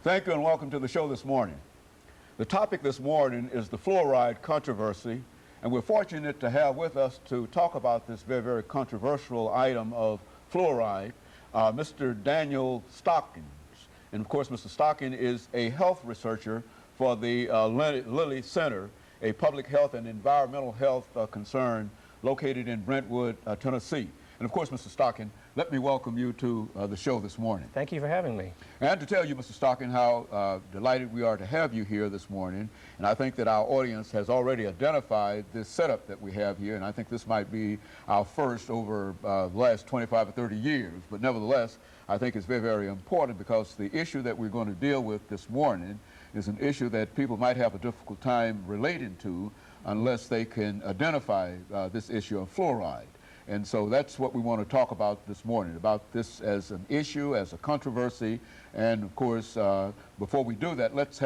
Thank you and welcome to the show this morning. The topic this morning is the fluoride controversy, and we're fortunate to have with us to talk about this very, very controversial item of fluoride, Mr. Daniel Stockin. And of course, Mr. Stockin is a health researcher for the Lilly Center, a public health and environmental health concern located in Brentwood, Tennessee. And of course, Mr. Stockin, let me welcome you to the show this morning. Thank you for having me. And to tell you, Mr. Stockin, how delighted we are to have you here this morning. And I think that our audience has already identified this setup that we have here, and I think this might be our first over the last 25 or 30 years. But nevertheless, I think it's very, very important because the issue that we're going to deal with this morning is an issue that people might have a difficult time relating to unless they can identify this issue of fluoride. And so that's what we want to talk about this morning, about this as an issue, as a controversy. And of course, before we do that, let's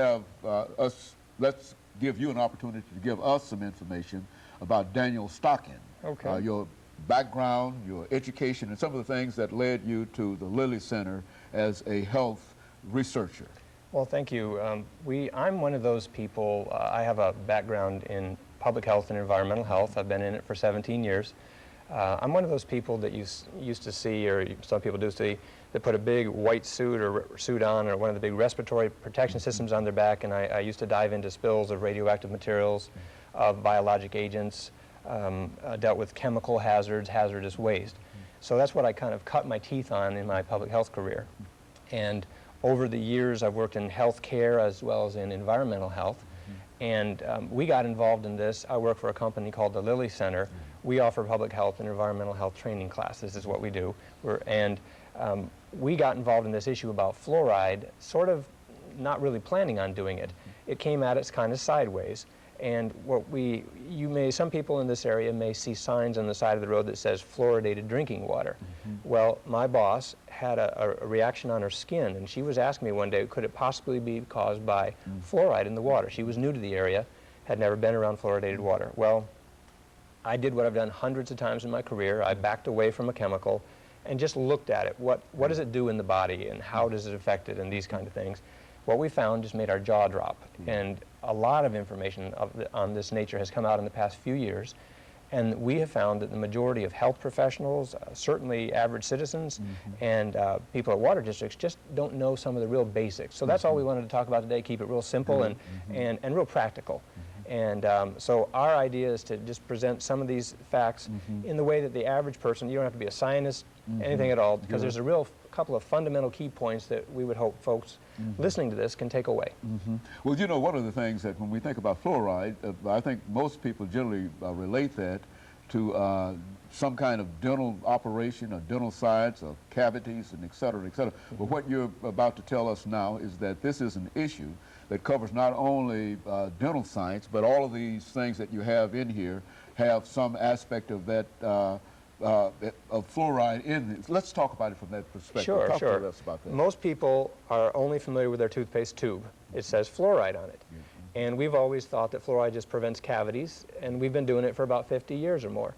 give you an opportunity to give us some information about Daniel Stockin. Okay. Your background, your education, and some of the things that led you to the Lilly Center as a health researcher. Well, thank you. I'm one of those people, I have a background in public health and environmental health. I've been in it for 17 years. I'm one of those people that you used to see, or some people do see, that put a big white suit or suit on, or one of the big respiratory protection systems on their back, and I used to dive into spills of radioactive materials, of biologic agents, dealt with chemical hazards, hazardous waste. So that's what I kind of cut my teeth on in my public health career. And over the years, I've worked in health care as well as in environmental health. And we got involved in this. I work for a company called the Lilly Center. We offer public health and environmental health training classes, is what we do. We got involved in this issue about fluoride, sort of not really planning on doing it. It came at us kind of sideways. And some people in this area may see signs on the side of the road that says fluoridated drinking water. Well, my boss had a reaction on her skin, and she was asking me one day, could it possibly be caused by fluoride in the water? She was new to the area, had never been around fluoridated water. Well, I did what I've done hundreds of times in my career. I backed away from a chemical and just looked at it. What does it do in the body, and how does it affect it, and these kind of things. What we found just made our jaw drop. And a lot of information on this nature has come out in the past few years. And we have found that the majority of health professionals, certainly average citizens, and people at water districts just don't know some of the real basics. So that's all we wanted to talk about today, keep it real simple and real practical. And so our idea is to just present some of these facts in the way that the average person, you don't have to be a scientist, anything at all, because there's a real couple of fundamental key points that we would hope folks listening to this can take away. Well, you know, one of the things that when we think about fluoride, I think most people generally relate that to some kind of dental operation or dental science or cavities and et cetera, et cetera. But what you're about to tell us now is that this is an issue that covers not only dental science, but all of these things that you have in here have some aspect of that of fluoride in it. Let's talk about it from that perspective. Sure, talk sure. to us about that. Most people are only familiar with their toothpaste tube. It says fluoride on it. And we've always thought that fluoride just prevents cavities, and we've been doing it for about 50 years or more.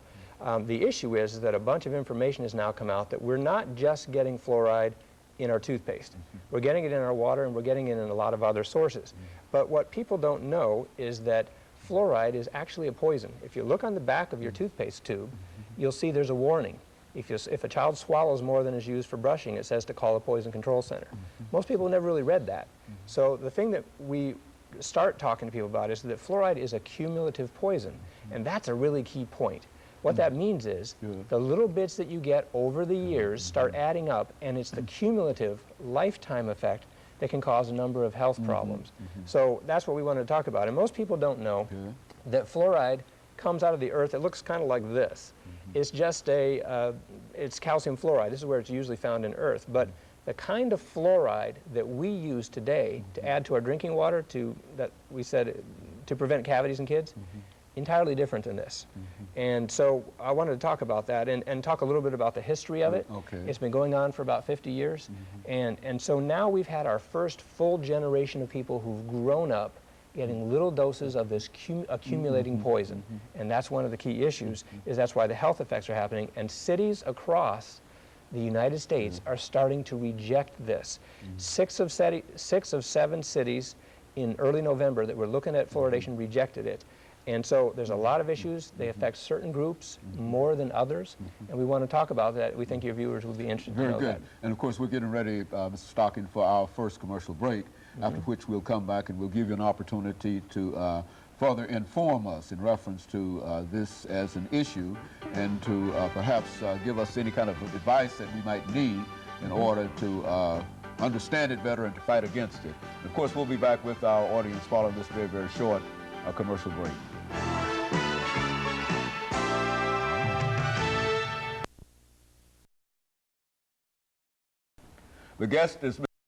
The issue is that a bunch of information has now come out that we're not just getting fluoride in our toothpaste. We're getting it in our water, and we're getting it in a lot of other sources. But what people don't know is that fluoride is actually a poison. If you look on the back of your toothpaste tube, you'll see there's a warning. If a child swallows more than is used for brushing, it says to call a poison control center. Most people never really read that. So the thing that we start talking to people about is that fluoride is a cumulative poison, and that's a really key point. What that means is the little bits that you get over the years start adding up, and it's the cumulative lifetime effect that can cause a number of health problems. So that's what we wanted to talk about. And most people don't know that fluoride comes out of the earth. It looks kind of like this. It's just it's calcium fluoride. This is where it's usually found in earth. But the kind of fluoride that we use today to add to our drinking water to prevent cavities in kids, entirely different than this. And so I wanted to talk about that and talk a little bit about the history of it. It's been going on for about 50 years. And so now we've had our first full generation of people who've grown up getting little doses of this accumulating poison. And that's one of the key issues, is that's why the health effects are happening. And cities across the United States are starting to reject this. 6 of 7 cities in early November that were looking at fluoridation rejected it. And so there's a lot of issues. They affect certain groups more than others, and we want to talk about that. We think your viewers would be interested to know that. Very good. And of course, we're getting ready, Mr. Stockin, for our first commercial break, after which we'll come back and we'll give you an opportunity to further inform us in reference to this as an issue, and to perhaps give us any kind of advice that we might need in order to understand it better and to fight against it. Of course, we'll be back with our audience following this very, very short commercial break. The guest is Mr.